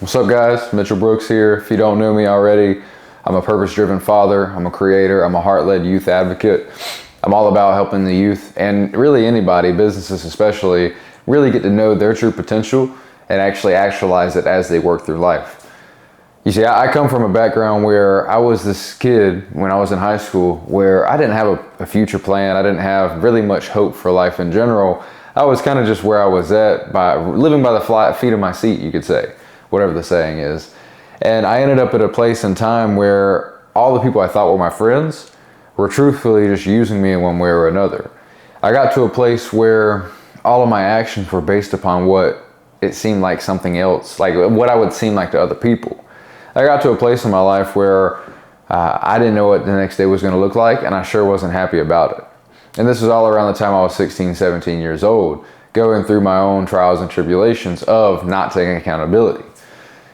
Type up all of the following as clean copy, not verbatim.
What's up, guys? Mitchell Brooks here. If you don't know me already, I'm a purpose-driven father, I'm a creator, I'm a heart-led youth advocate. I'm all about helping the youth and really anybody, businesses especially, really get to know their true potential and actually actualize it as they work through life. You see, I come from a background where I was this kid when I was in high school where I didn't have a future plan. I didn't have really much hope for life in general. I was kind of just where I was at, by living by the flat feet of my seat, you could say, whatever the saying is. And I ended up at a place in time where all the people I thought were my friends were truthfully just using me in one way or another. I got to a place where all of my actions were based upon what it seemed like something else, like what I would seem like to other people. I got to a place in my life where I didn't know what the next day was going to look like, and I sure wasn't happy about it. And this was all around the time I was 16, 17 years old, going through my own trials and tribulations of not taking accountability.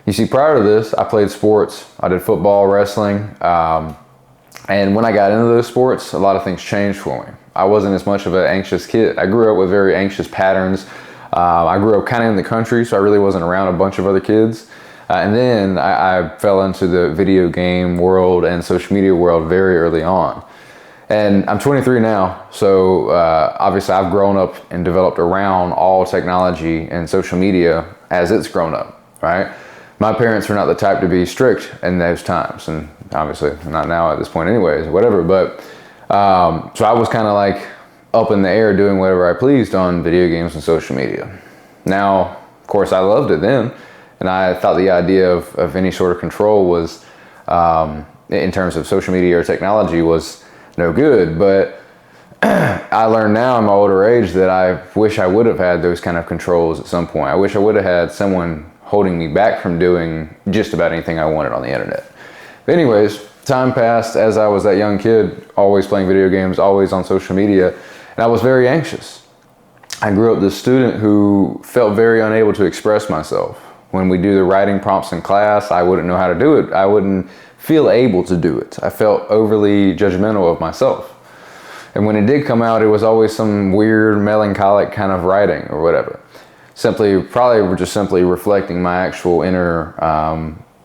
You see, prior to this, I played sports. I did football, wrestling, and when I got into those sports, a lot of things changed for me. I wasn't as much of an anxious kid. I grew up with very anxious patterns. I grew up kind of in the country, so I really wasn't around a bunch of other kids. And then I fell into the video game world and social media world very early on. And I'm 23 now, so obviously I've grown up and developed around all technology and social media as it's grown up, right? My parents were not the type to be strict in those times, and obviously not now at this point anyways, whatever. But so I was kind of like up in the air doing whatever I pleased on video games and social media. Now, of course, I loved it then, and I thought the idea of any sort of control was, in terms of social media or technology, was no good. But I learned now in my older age that I wish I would have had those kind of controls at some point. I wish I would have had someone holding me back from doing just about anything I wanted on the internet. But anyways, time passed as I was that young kid, always playing video games, always on social media, and I was very anxious. I grew up this student who felt very unable to express myself. When we do the writing prompts in class, I wouldn't know how to do it. I wouldn't feel able to do it. I felt overly judgmental of myself. And when it did come out, it was always some weird, melancholic kind of writing or whatever. Probably just simply reflecting my actual inner,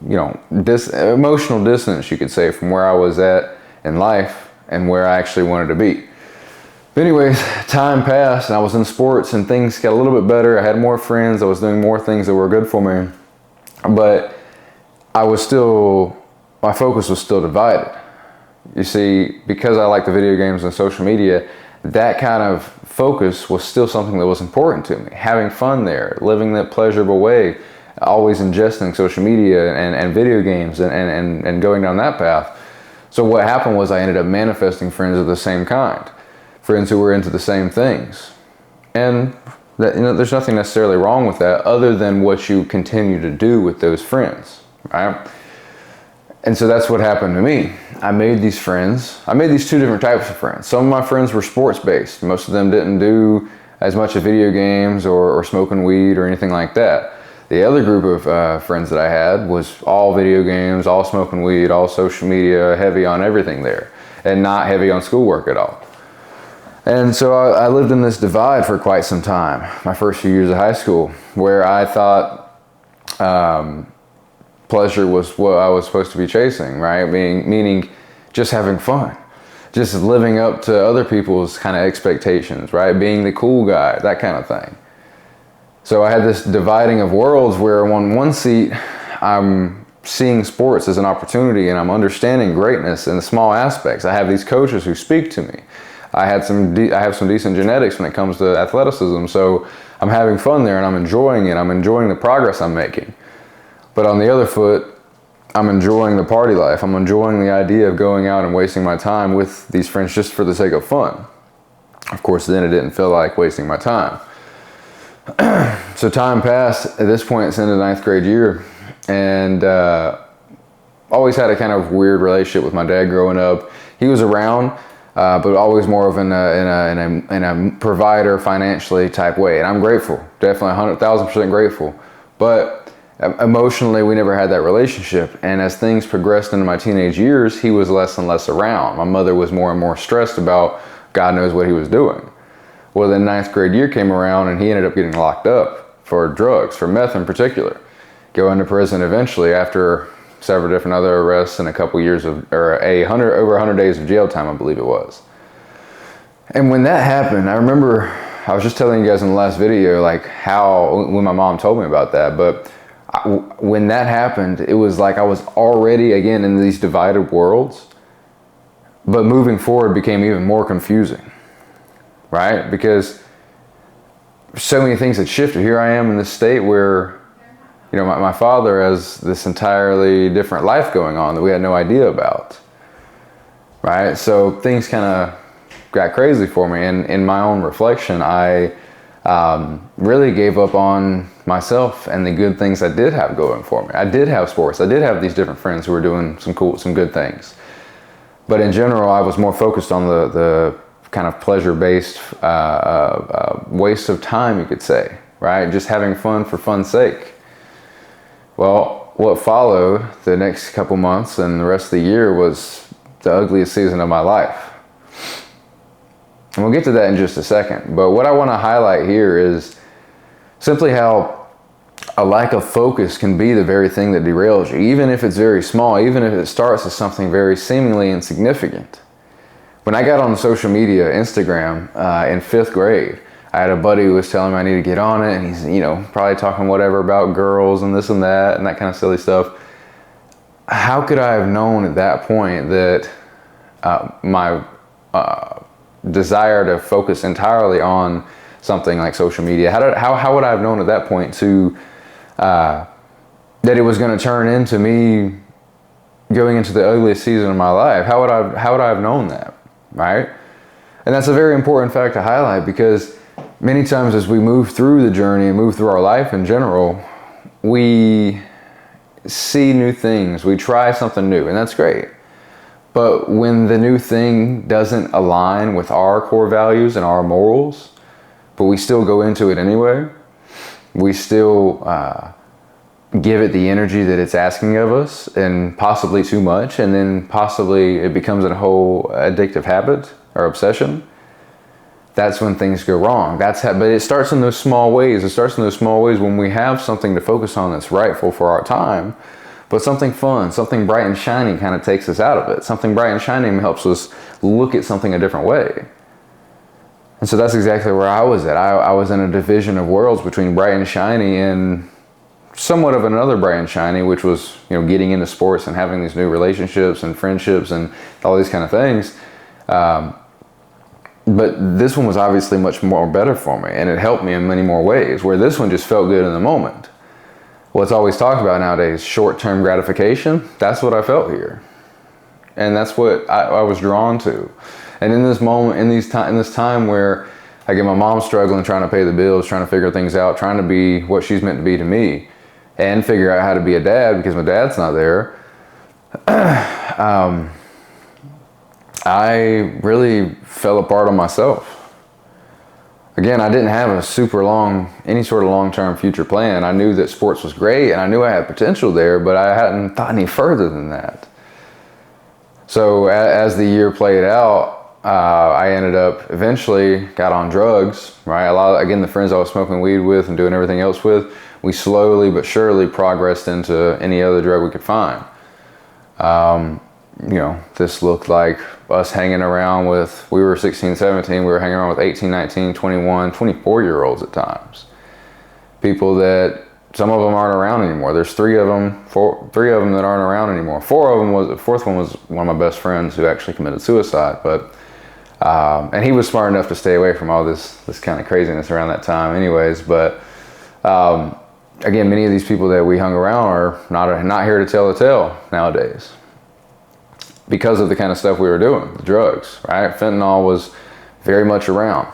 emotional distance, you could say, from where I was at in life and where I actually wanted to be. But anyways, time passed and I was in sports and things got a little bit better. I had more friends. I was doing more things that were good for me. But my focus was still divided. You see, because I like the video games and social media, that kind of focus was still something that was important to me. Having fun there, living that pleasurable way, always ingesting social media and video games and going down that path. So what happened was I ended up manifesting friends of the same kind, friends who were into the same things. And that, there's nothing necessarily wrong with that other than what you continue to do with those friends, right? And so that's what happened to me. I made these friends. I made these two different types of friends. Some of my friends were sports-based. Most of them didn't do as much of video games or smoking weed or anything like that. The other group of friends that I had was all video games, all smoking weed, all social media, heavy on everything there, and not heavy on schoolwork at all. And so I lived in this divide for quite some time, my first few years of high school, where I thought pleasure was what I was supposed to be chasing, right? Meaning just having fun, just living up to other people's kind of expectations, right? Being the cool guy, that kind of thing. So I had this dividing of worlds where on one seat, I'm seeing sports as an opportunity and I'm understanding greatness in the small aspects. I have these coaches who speak to me. I have some decent genetics when it comes to athleticism, so I'm having fun there and I'm enjoying it. I'm enjoying the progress I'm making. But on the other foot, I'm enjoying the party life. I'm enjoying the idea of going out and wasting my time with these friends just for the sake of fun. Of course, then it didn't feel like wasting my time. So time passed. At this point, it's in the 9th grade year. And always had a kind of weird relationship with my dad growing up. He was around, but always more of in a provider financially type way. And I'm grateful, definitely 100,000% grateful. But emotionally, we never had that relationship. And as things progressed into my teenage years, he was less and less around. My mother was more and more stressed about God knows what he was doing. Well, the 9th grade year came around and he ended up getting locked up for drugs, for meth in particular. go into prison eventually after several different other arrests and a couple years of, or over 100 days of jail time, I believe it was. And when that happened, I remember I was just telling you guys in the last video, like when my mom told me about that, but when that happened, it was like I was already, again, in these divided worlds, but moving forward became even more confusing, right? Because so many things had shifted. Here I am in this state where, you know, my father has this entirely different life going on that we had no idea about, right? So things kind of got crazy for me. And in my own reflection, I really gave up on myself and the good things I did have going for me. I did have sports. I did have these different friends who were doing some good things. But in general, I was more focused on the kind of pleasure-based waste of time, you could say, right? Just having fun for fun's sake. Well, what followed the next couple months and the rest of the year was the ugliest season of my life. And we'll get to that in just a second. But what I want to highlight here is simply how a lack of focus can be the very thing that derails you, even if it's very small, even if it starts as something very seemingly insignificant. When I got on social media, Instagram, in 5th grade, I had a buddy who was telling me I need to get on it, and he's, you know, probably talking whatever about girls and this and that kind of silly stuff. How could I have known at that point that my desire to focus entirely on something like social media, how would I have known at that point that it was going to turn into me going into the ugliest season of my life? How would I have known that, right? And that's a very important fact to highlight, because many times as we move through the journey and move through our life in general, we see new things, we try something new, and that's great. But when the new thing doesn't align with our core values and our morals, but we still go into it anyway, we still give it the energy that it's asking of us, and possibly too much, and then possibly it becomes a whole addictive habit or obsession, that's when things go wrong. But it starts in those small ways. It starts in those small ways when we have something to focus on that's rightful for our time, but something fun, something bright and shiny kind of takes us out of it. Something bright and shiny helps us look at something a different way. And so that's exactly where I was at. I was in a division of worlds between bright and shiny and somewhat of another bright and shiny, which was, you know, getting into sports and having these new relationships and friendships and all these kind of things. But this one was obviously much more better for me, and it helped me in many more ways, where this one just felt good in the moment. What's always talked about nowadays, short-term gratification, that's what I felt here. And that's what I was drawn to. And in this moment, in this time where I get my mom struggling, trying to pay the bills, trying to figure things out, trying to be what she's meant to be to me, and figure out how to be a dad because my dad's not there, I really fell apart on myself. Again, I didn't have any sort of long-term future plan. I knew that sports was great, and I knew I had potential there, but I hadn't thought any further than that. So as the year played out, I ended up eventually got on drugs, right? Again, the friends I was smoking weed with and doing everything else with, we slowly but surely progressed into any other drug we could find. You know, this looked like us hanging around with, we were 16, 17, we were hanging around with 18, 19, 21, 24-year-olds at times. People that, some of them aren't around anymore. There's three of them that aren't around anymore. The fourth one was one of my best friends who actually committed suicide, but, and he was smart enough to stay away from all this kind of craziness around that time anyways, but, again, many of these people that we hung around are not here to tell the tale nowadays, because of the kind of stuff we were doing, the drugs, right? Fentanyl was very much around,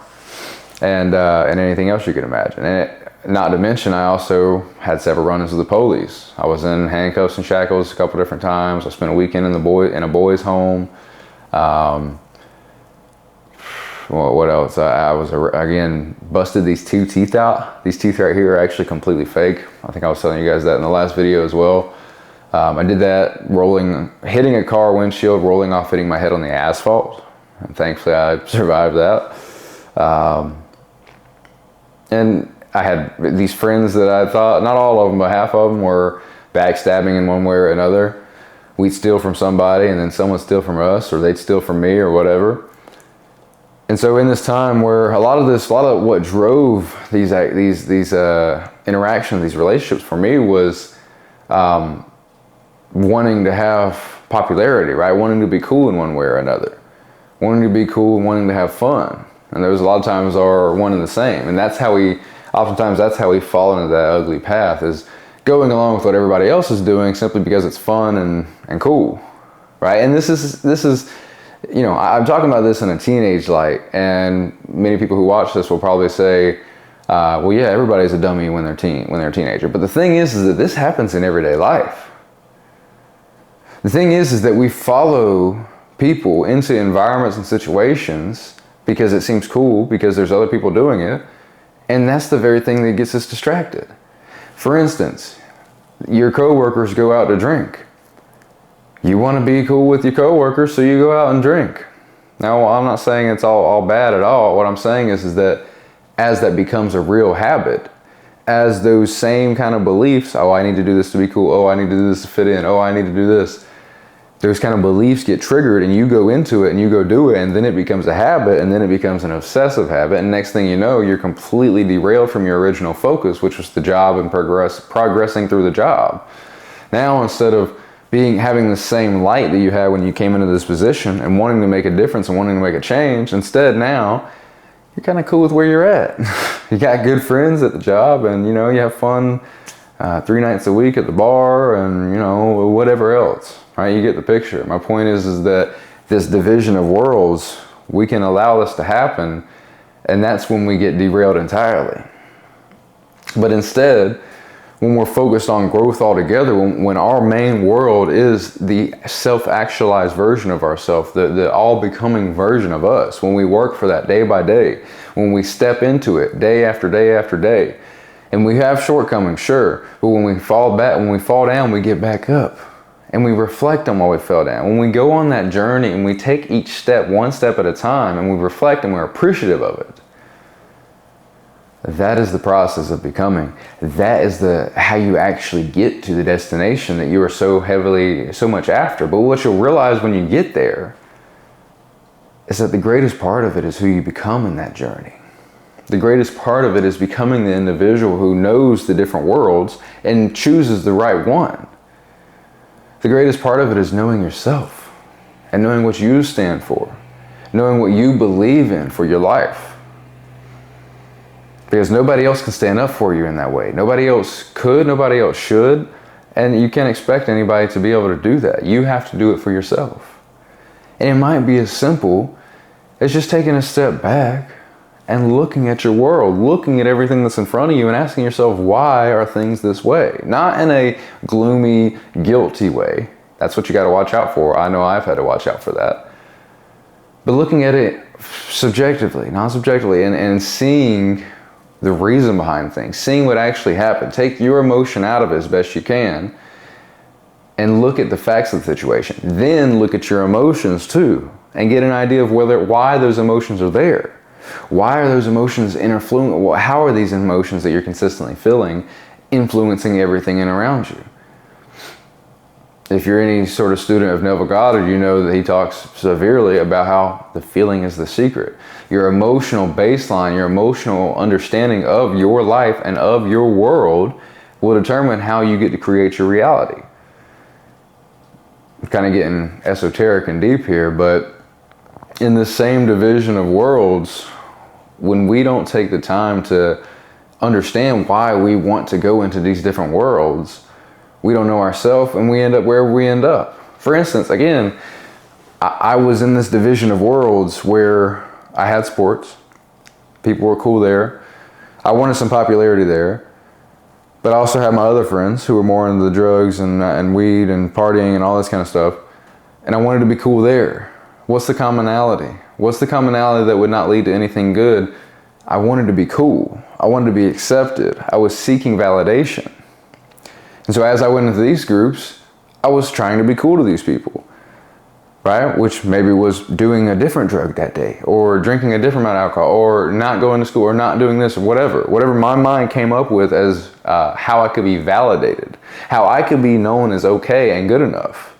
and anything else you could imagine. And not to mention, I also had several run-ins with the police. I was in handcuffs and shackles a couple different times. I spent a weekend in a boys' home. What else? I was, again, busted these 2 teeth out. These teeth right here are actually completely fake. I think I was telling you guys that in the last video as well. I did that hitting a car windshield, rolling off, hitting my head on the asphalt. And thankfully I survived that. And I had these friends that I thought, not all of them, but half of them were backstabbing in one way or another. We'd steal from somebody and then someone would steal from us, or they'd steal from me or whatever. And so in this time where a lot of what drove these interactions, these relationships for me was wanting to have popularity, right? Wanting to be cool in one way or another. Wanting to be cool and wanting to have fun. And those a lot of times are one and the same. And oftentimes that's how we fall into that ugly path, is going along with what everybody else is doing simply because it's fun and cool, right? And this is, you know, I'm talking about this in a teenage light, and many people who watch this will probably say, well, yeah, everybody's a dummy when they're a teenager. But the thing is that this happens in everyday life. The thing is that we follow people into environments and situations because it seems cool, because there's other people doing it, and that's the very thing that gets us distracted. For instance, your coworkers go out to drink. You want to be cool with your coworkers, so you go out and drink. Now, I'm not saying it's all bad at all. What I'm saying is that as that becomes a real habit, as those same kind of beliefs, oh, I need to do this to be cool, oh, I need to do this to fit in, oh, I need to do this, those kind of beliefs get triggered and you go into it and you go do it, and then it becomes a habit, and then it becomes an obsessive habit, and next thing you know, you're completely derailed from your original focus, which was the job and progressing through the job. Now, instead of having the same light that you had when you came into this position and wanting to make a difference and wanting to make a change, instead now you're kind of cool with where you're at. You got good friends at the job, and you know, you have fun 3 nights a week at the bar, and you know, whatever else, right? You get the picture. My point is that this division of worlds, we can allow this to happen, and that's when we get derailed entirely. But instead, when we're focused on growth altogether, when our main world is the self-actualized version of ourselves, the all-becoming version of us, when we work for that day by day, when we step into it day after day after day, and we have shortcomings, sure, but when we fall down, we get back up, and we reflect on why we fell down. When we go on that journey and we take each step, one step at a time, and we reflect and we're appreciative of it, that is the process of becoming. That is how you actually get to the destination that you are so much after. But what you'll realize when you get there is that the greatest part of it is who you become in that journey. The greatest part of it is becoming the individual who knows the different worlds and chooses the right one. The greatest part of it is knowing yourself and knowing what you stand for, knowing what you believe in for your life. Because nobody else can stand up for you in that way. Nobody else could, nobody else should, and you can't expect anybody to be able to do that. You have to do it for yourself. And it might be as simple as just taking a step back and looking at your world, looking at everything that's in front of you and asking yourself, why are things this way? Not in a gloomy, guilty way. That's what you got to watch out for. I know I've had to watch out for that. But looking at it subjectively, non-subjectively, and seeing the reason behind things, seeing what actually happened. Take your emotion out of it as best you can and look at the facts of the situation. Then look at your emotions too and get an idea of why those emotions are there. Why are those emotions how are these emotions that you're consistently feeling influencing everything in around you? If you're any sort of student of Neville Goddard, you know that he talks severely about how the feeling is the secret. Your emotional baseline, your emotional understanding of your life and of your world will determine how you get to create your reality. I'm kind of getting esoteric and deep here, but in the same division of worlds, when we don't take the time to understand why we want to go into these different worlds, we don't know ourselves, and we end up wherever we end up. For instance, again, I was in this division of worlds where I had sports. People were cool there. I wanted some popularity there. But I also had my other friends who were more into the drugs and weed and partying and all this kind of stuff. And I wanted to be cool there. What's the commonality? What's the commonality that would not lead to anything good? I wanted to be cool. I wanted to be accepted. I was seeking validation. And so as I went into these groups, I was trying to be cool to these people. right? Which maybe was doing a different drug that day, or drinking a different amount of alcohol, or not going to school, or not doing this, or whatever my mind came up with as how I could be validated, how I could be known as okay and good enough.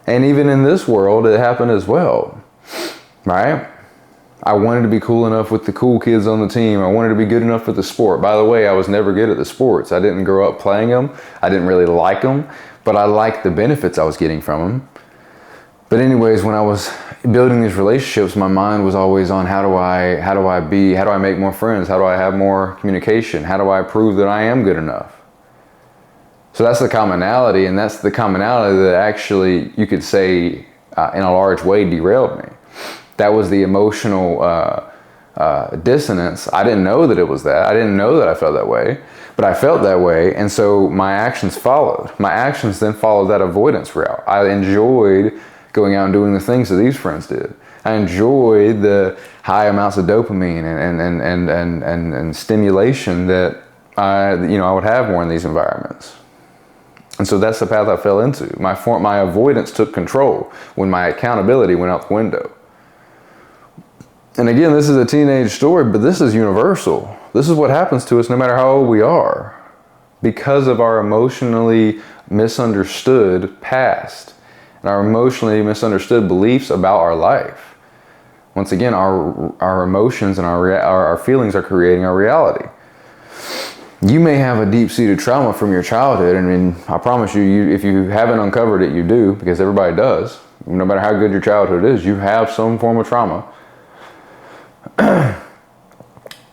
And even in this world, it happened as well, right? I wanted to be cool enough with the cool kids on the team. I wanted to be good enough for the sport. By the way, I was never good at the sports. I didn't grow up playing them. I didn't really like them, but I liked the benefits I was getting from them. But anyways, when I was building these relationships, my mind was always on how do I make more friends? How do I have more communication? How do I prove that I am good enough? So that's the commonality, and that's the commonality that actually, you could say, in a large way, derailed me. That was the emotional dissonance. I didn't know that it was that. I didn't know that I felt that way, but I felt that way, and so my actions followed. My actions then followed that avoidance route. I enjoyed going out and doing the things that these friends did. I enjoyed the high amounts of dopamine and stimulation that I would have more in these environments. And so that's the path I fell into. My avoidance took control when my accountability went out the window. And again, this is a teenage story, but this is universal. This is what happens to us no matter how old we are, because of our emotionally misunderstood past and our emotionally misunderstood beliefs about our life. Once again, our emotions and our feelings are creating our reality. You may have a deep-seated trauma from your childhood. I mean, I promise you, if you haven't uncovered it, you do, because everybody does. No matter how good your childhood is, you have some form of trauma.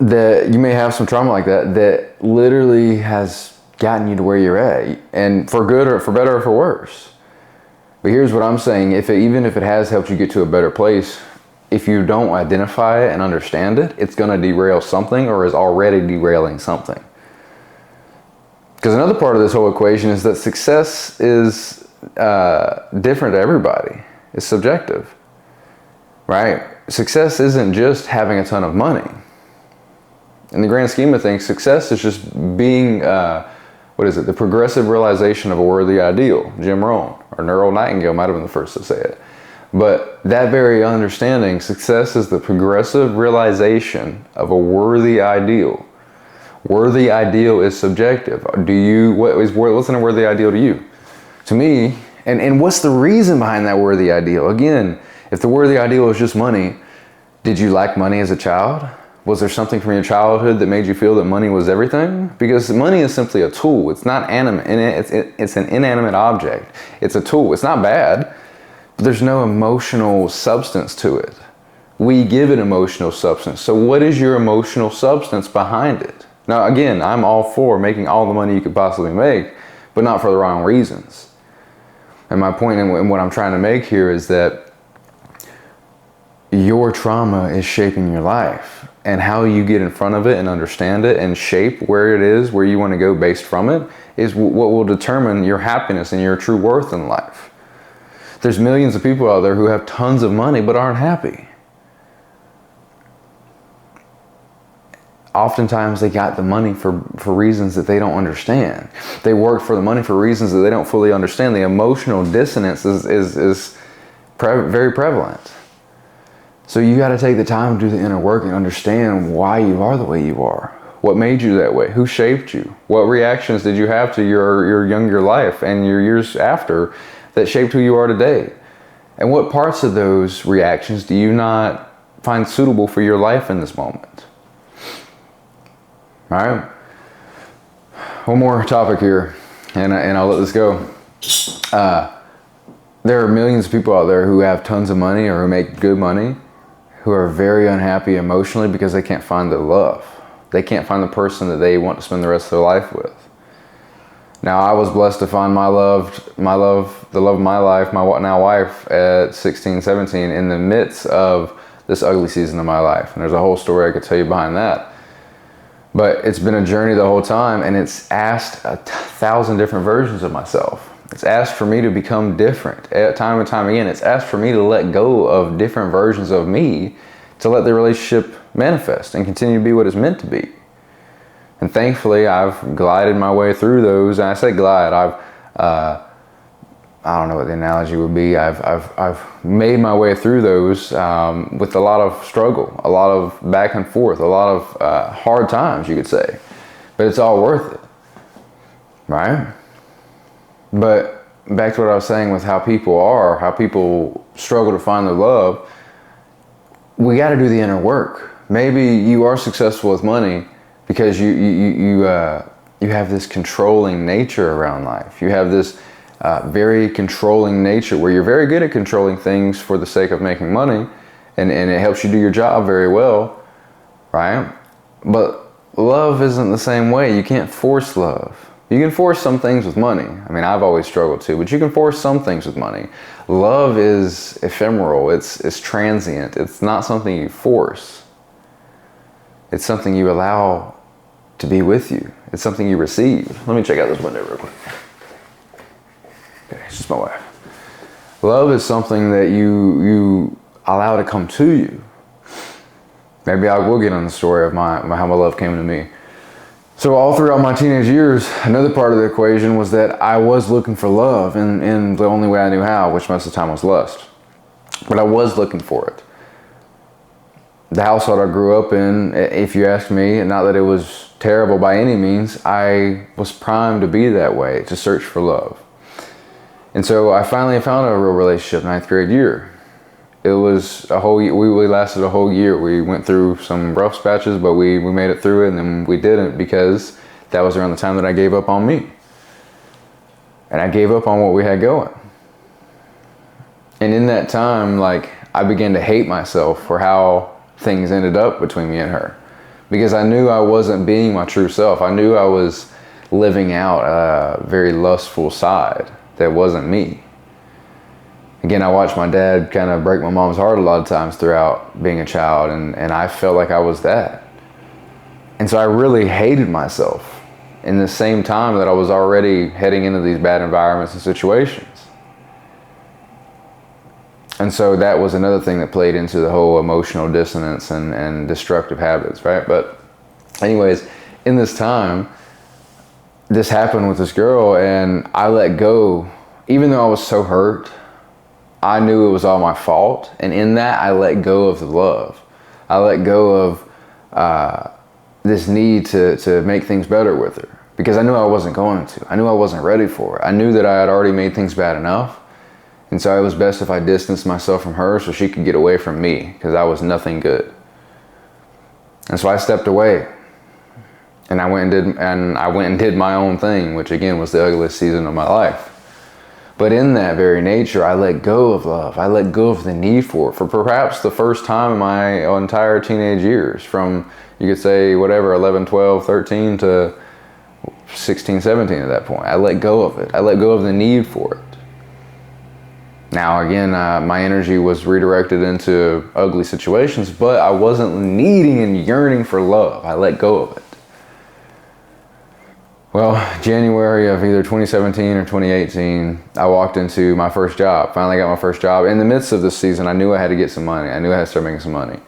That you may have some trauma like that literally has gotten you to where you're at, and for good or for better or for worse. But here's what I'm saying: even if it has helped you get to a better place, if you don't identify it and understand it, it's going to derail something, or is already derailing something. Because another part of this whole equation is that success is different to everybody. It's subjective, right? Success isn't just having a ton of money. In the grand scheme of things, success is just being, the progressive realization of a worthy ideal. Jim Rohn or Earl Nightingale might have been the first to say it. But that very understanding, success is the progressive realization of a worthy ideal. Worthy ideal is subjective. What's a worthy ideal to you? To me, and what's the reason behind that worthy ideal? Again, if the worthy ideal is just money, did you lack money as a child? Was there something from your childhood that made you feel that money was everything? Because money is simply a tool. It's not animate. It's an inanimate object. It's a tool. It's not bad, but there's no emotional substance to it. We give it emotional substance. So what is your emotional substance behind it? Now, again, I'm all for making all the money you could possibly make, but not for the wrong reasons. And my point and what I'm trying to make here is that your trauma is shaping your life, and how you get in front of it and understand it and shape where it is, where you want to go based from it, is what will determine your happiness and your true worth in life. There's millions of people out there who have tons of money but aren't happy. Oftentimes they got the money for reasons that they don't understand. They work for the money for reasons that they don't fully understand. The emotional dissonance is very prevalent. So you got to take the time to do the inner work and understand why you are the way you are. What made you that way? Who shaped you? What reactions did you have to your younger life and your years after that shaped who you are today? And what parts of those reactions do you not find suitable for your life in this moment? All right. One more topic here, and I'll let this go. There are millions of people out there who have tons of money or who make good money, who are very unhappy emotionally because they can't find the love. They can't find the person that they want to spend the rest of their life with. Now, I was blessed to find the love of my life, my now wife, at 16, 17, in the midst of this ugly season of my life. And there's a whole story I could tell you behind that. But it's been a journey the whole time, and it's asked 1,000 different versions of myself. It's asked for me to become different. Time and time again, it's asked for me to let go of different versions of me to let the relationship manifest and continue to be what it's meant to be. And thankfully, I've glided my way through those. And I say glide, I don't know what the analogy would be. I've made my way through those with a lot of struggle, a lot of back and forth, a lot of hard times, you could say. But it's all worth it, right? But back to what I was saying with how people struggle to find their love. We got to do the inner work. Maybe you are successful with money because you have this controlling nature around life. You have this very controlling nature where you're very good at controlling things for the sake of making money, and it helps you do your job very well, right? But love isn't the same way. You can't force love. You can force some things with money. I mean, I've always struggled too, but you can force some things with money. Love is ephemeral. It's transient. It's not something you force. It's something you allow to be with you. It's something you receive. Let me check out this window real quick. Okay, it's just my wife. Love is something that you allow to come to you. Maybe I will get on the story of how my love came to me. So all throughout my teenage years, another part of the equation was that I was looking for love in the only way I knew how, which most of the time was lust. But I was looking for it. The household I grew up in, if you ask me, not that it was terrible by any means, I was primed to be that way, to search for love. And so I finally found a real relationship ninth grade year. It was a whole year. We lasted a whole year. We went through some rough patches, but we made it through it, and then we didn't because that was around the time that I gave up on me. And I gave up on what we had going. And in that time, I began to hate myself for how things ended up between me and her. Because I knew I wasn't being my true self. I knew I was living out a very lustful side that wasn't me. Again, I watched my dad kind of break my mom's heart a lot of times throughout being a child, and I felt like I was that. And so I really hated myself in the same time that I was already heading into these bad environments and situations. And so that was another thing that played into the whole emotional dissonance and destructive habits, right? But anyways, in this time, this happened with this girl, and I let go. Even though I was so hurt, I knew it was all my fault, and in that I let go of the love. I let go of this need to make things better with her, because I knew I wasn't going to. I knew I wasn't ready for it. I knew that I had already made things bad enough, and so it was best if I distanced myself from her so she could get away from me, because I was nothing good. And so I stepped away, and I went and did my own thing, which again was the ugliest season of my life. But in that very nature, I let go of love. I let go of the need for it for perhaps the first time in my entire teenage years, from, you could say, whatever, 11, 12, 13 to 16, 17 at that point. I let go of it. I let go of the need for it. Now, again, my energy was redirected into ugly situations, but I wasn't needing and yearning for love. I let go of it. Well, January of either 2017 or 2018, I walked into my first job. Finally got my first job. In the midst of this season, I knew I had to get some money. I knew I had to start making some money.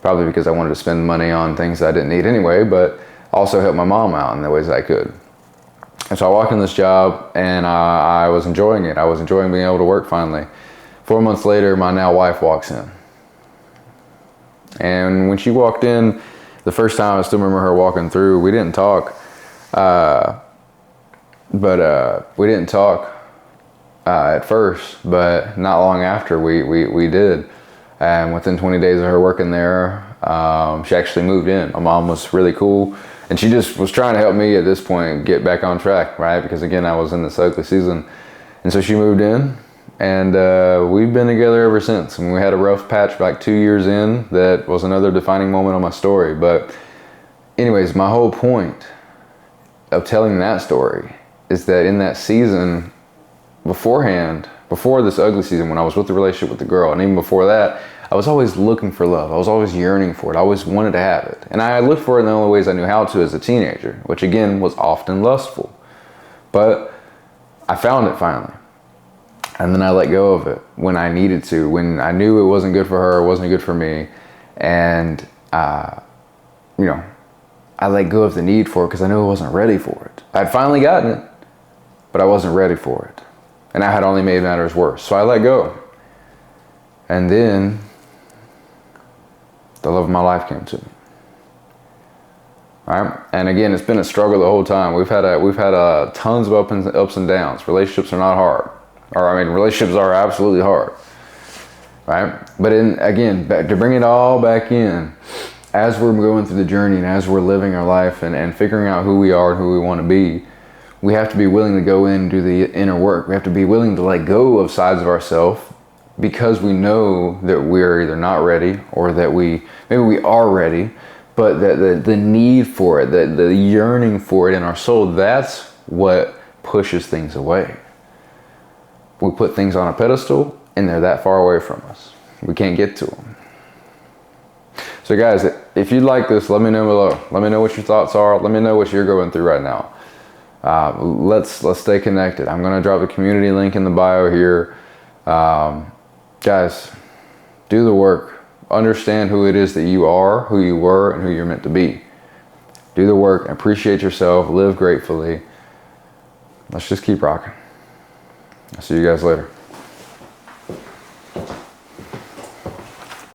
Probably because I wanted to spend money on things that I didn't need anyway, but also help my mom out in the ways that I could. And so I walked in this job, and I was enjoying it. I was enjoying being able to work finally. 4 months later, my now wife walks in. And when she walked in, the first time, I still remember her walking through. We didn't talk. We didn't talk at first, but not long after we did. And within 20 days of her working there, she actually moved in. My mom was really cool, and she just was trying to help me at this point get back on track, right? Because again, I was in this ugly season. And so she moved in, and we've been together ever since. I mean, we had a rough patch like 2 years in. That was another defining moment on my story. But anyways, my whole point of telling that story is that in that season beforehand, before this ugly season, when I was with the relationship with the girl, and even before that, I was always looking for love. I was always yearning for it. I always wanted to have it. And I looked for it in the only ways I knew how to as a teenager, which again was often lustful. But I found it finally. And then I let go of it when I needed to, when I knew it wasn't good for her, it wasn't good for me. And, I let go of the need for it because I knew I wasn't ready for it. I'd finally gotten it, but I wasn't ready for it. And that had only made matters worse. So I let go. And then the love of my life came to me. All right? And again, it's been a struggle the whole time. We've had tons of ups and downs. Relationships are not hard. Relationships are absolutely hard. Right? But to bring it all back in, as we're going through the journey and as we're living our life and figuring out who we are and who we want to be, we have to be willing to go in and do the inner work. We have to be willing to let go of sides of ourselves because we know that we're either not ready or that maybe we are ready, but that the need for it, the yearning for it in our soul, that's what pushes things away. We put things on a pedestal and they're that far away from us. We can't get to them. So guys, if you like this, let me know below. Let me know what your thoughts are. Let me know what you're going through right now. Let's stay connected. I'm going to drop the community link in the bio here. Guys, do the work. Understand who it is that you are, who you were, and who you're meant to be. Do the work. Appreciate yourself. Live gratefully. Let's just keep rocking. I'll see you guys later.